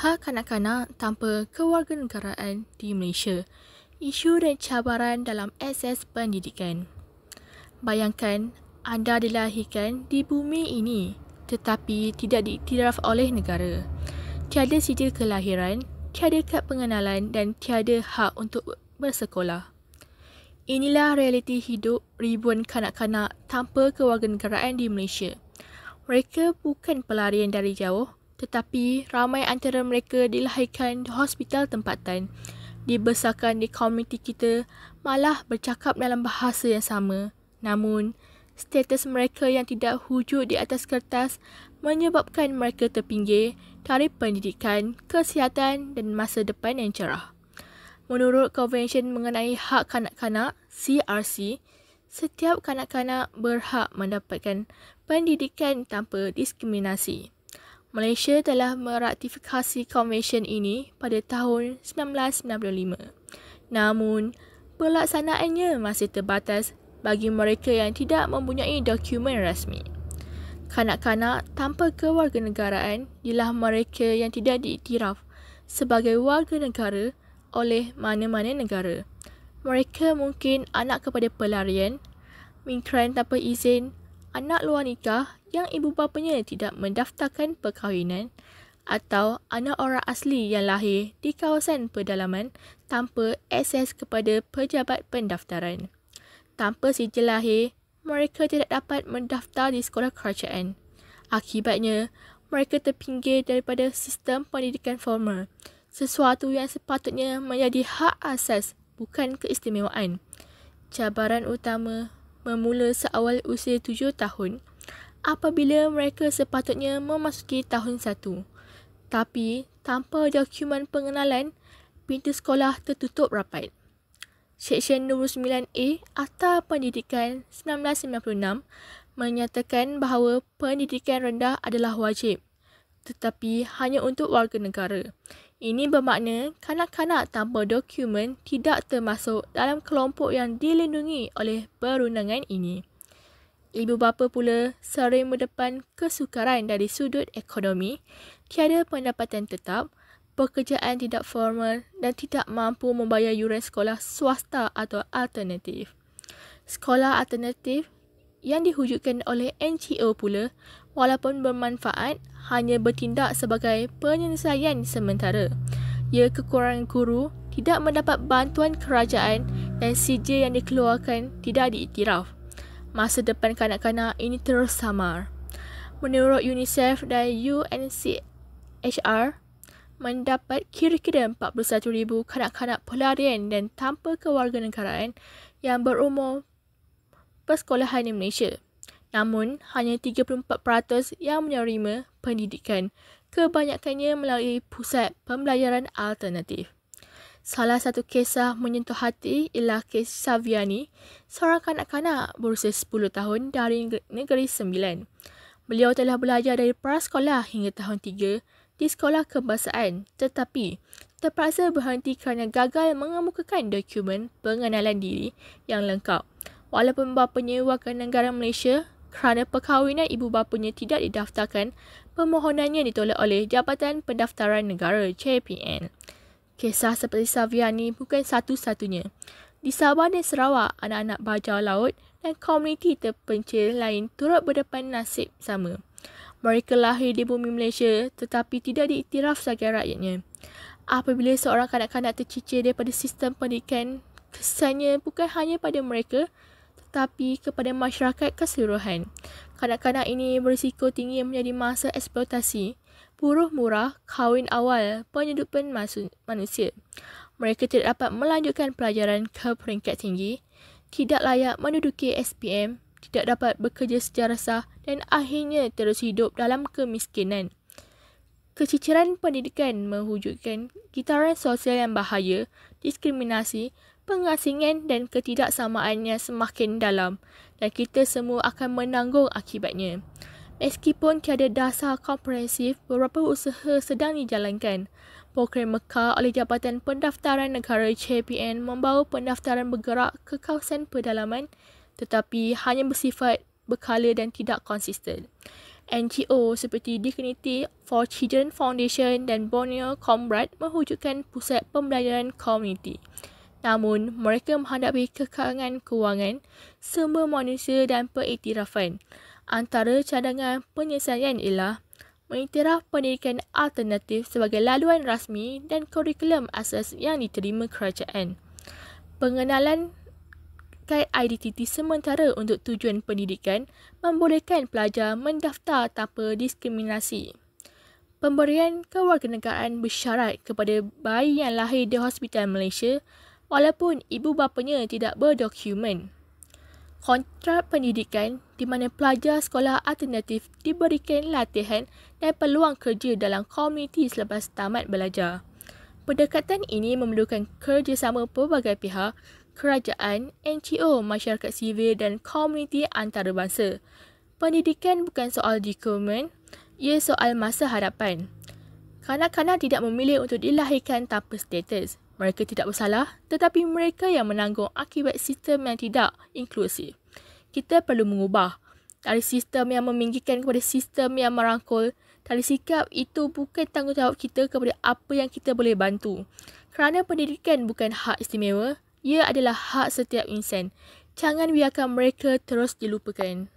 Hak kanak-kanak tanpa kewarganegaraan di Malaysia. Isu dan cabaran dalam akses pendidikan. Bayangkan anda dilahirkan di bumi ini tetapi tidak diiktiraf oleh negara. Tiada sijil kelahiran, tiada kad pengenalan dan tiada hak untuk bersekolah. Inilah realiti hidup ribuan kanak-kanak tanpa kewarganegaraan di Malaysia. Mereka bukan pelarian dari jauh, tetapi ramai antara mereka dilahirkan di hospital tempatan, dibesarkan di komuniti kita, malah bercakap dalam bahasa yang sama. Namun, status mereka yang tidak wujud di atas kertas menyebabkan mereka terpinggir dari pendidikan, kesihatan dan masa depan yang cerah. Menurut Konvensyen mengenai Hak Kanak-Kanak, CRC, setiap kanak-kanak berhak mendapatkan pendidikan tanpa diskriminasi. Malaysia telah meratifikasi konvensyen ini pada tahun 1995. Namun, pelaksanaannya masih terbatas bagi mereka yang tidak mempunyai dokumen rasmi. Kanak-kanak tanpa kewarganegaraan ialah mereka yang tidak diiktiraf sebagai warga negara oleh mana-mana negara. Mereka mungkin anak kepada pelarian, migran tanpa izin, anak luar nikah yang ibu bapanya tidak mendaftarkan perkahwinan, atau anak orang asli yang lahir di kawasan pedalaman tanpa akses kepada pejabat pendaftaran. Tanpa sijil lahir, mereka tidak dapat mendaftar di sekolah kerajaan. Akibatnya, mereka terpinggir daripada sistem pendidikan formal, sesuatu yang sepatutnya menjadi hak asas, bukan keistimewaan. Cabaran utama bermula seawal usia 7 tahun, apabila mereka sepatutnya memasuki tahun 1. Tapi, tanpa dokumen pengenalan, pintu sekolah tertutup rapat. Seksyen 29A Akta Pendidikan 1996 menyatakan bahawa pendidikan rendah adalah wajib, tetapi hanya untuk warga negara. Ini bermakna kanak-kanak tanpa dokumen tidak termasuk dalam kelompok yang dilindungi oleh perundangan ini. Ibu bapa pula sering mendepan kesukaran dari sudut ekonomi, tiada pendapatan tetap, pekerjaan tidak formal dan tidak mampu membayar yuran sekolah swasta atau alternatif. Sekolah alternatif yang diwujudkan oleh NGO pula, walaupun bermanfaat, hanya bertindak sebagai penyelesaian sementara. Ia kekurangan guru, tidak mendapat bantuan kerajaan dan sijil yang dikeluarkan tidak diiktiraf. Masa depan kanak-kanak ini terus samar. Menurut UNICEF dan UNCHR, mendapat kira-kira 41,000 kanak-kanak pelarian dan tanpa kewarganegaraan yang berumur persekolahan di Malaysia. Namun, hanya 34% yang menerima pendidikan, kebanyakannya melalui pusat pembelajaran alternatif. Salah satu kisah menyentuh hati ialah kes Saviani, seorang kanak-kanak berusia 10 tahun dari Negeri Sembilan. Beliau telah belajar dari prasekolah hingga tahun 3 di sekolah kebangsaan, tetapi terpaksa berhenti kerana gagal mengemukakan dokumen pengenalan diri yang lengkap. Walaupun bapanya warga negara Malaysia, kerana perkahwinan ibu bapanya tidak didaftarkan, permohonannya ditolak oleh Jabatan Pendaftaran Negara JPN. Kisah seperti Saviani bukan satu-satunya. Di Sabah dan Sarawak, anak-anak bajau laut dan komuniti terpencil lain turut berdepan nasib sama. Mereka lahir di bumi Malaysia tetapi tidak diiktiraf sebagai rakyatnya. Apabila seorang kanak-kanak tercicir daripada sistem pendidikan, kesannya bukan hanya pada mereka tetapi kepada masyarakat keseluruhan. Kanak-kanak ini berisiko tinggi menjadi mangsa eksploitasi, buruh murah, kahwin awal, penyeludupan manusia. Mereka tidak dapat melanjutkan pelajaran ke peringkat tinggi, tidak layak menduduki SPM, tidak dapat bekerja secara sah dan akhirnya terus hidup dalam kemiskinan. Keciciran pendidikan mewujudkan gitaran sosial yang bahaya, diskriminasi, pengasingan dan ketidaksamaan yang semakin dalam dan kita semua akan menanggung akibatnya. Meskipun tiada dasar komprehensif, beberapa usaha sedang dijalankan. Program Mekar oleh Jabatan Pendaftaran Negara JPN membawa pendaftaran bergerak ke kawasan pedalaman tetapi hanya bersifat berkala dan tidak konsisten. NGO seperti Dignity for Children Foundation dan Borneo Comrade mewujudkan pusat pembelajaran komuniti. Namun, mereka menghadapi kekurangan kewangan, sumber manusia dan pengiktirafan. Antara cadangan penyelesaian ialah mengiktiraf pendidikan alternatif sebagai laluan rasmi dan kurikulum asas yang diterima kerajaan. Pengenalan kad identiti sementara untuk tujuan pendidikan membolehkan pelajar mendaftar tanpa diskriminasi. Pemberian kewarganegaraan bersyarat kepada bayi yang lahir di hospital Malaysia walaupun ibu bapanya tidak berdokumen. Kontrak pendidikan di mana pelajar sekolah alternatif diberikan latihan dan peluang kerja dalam komuniti selepas tamat belajar. Pendekatan ini memerlukan kerjasama pelbagai pihak, kerajaan, NGO, masyarakat sivil dan komuniti antarabangsa. Pendidikan bukan soal dokumen, ia soal masa hadapan. Kanak-kanak tidak memilih untuk dilahirkan tanpa status. Mereka tidak bersalah, tetapi mereka yang menanggung akibat sistem yang tidak inklusif. Kita perlu mengubah dari sistem yang meminggirkan kepada sistem yang merangkul. Dari sikap itu bukan tanggungjawab kita kepada apa yang kita boleh bantu. Kerana pendidikan bukan hak istimewa, ia adalah hak setiap insan. Jangan biarkan mereka terus dilupakan.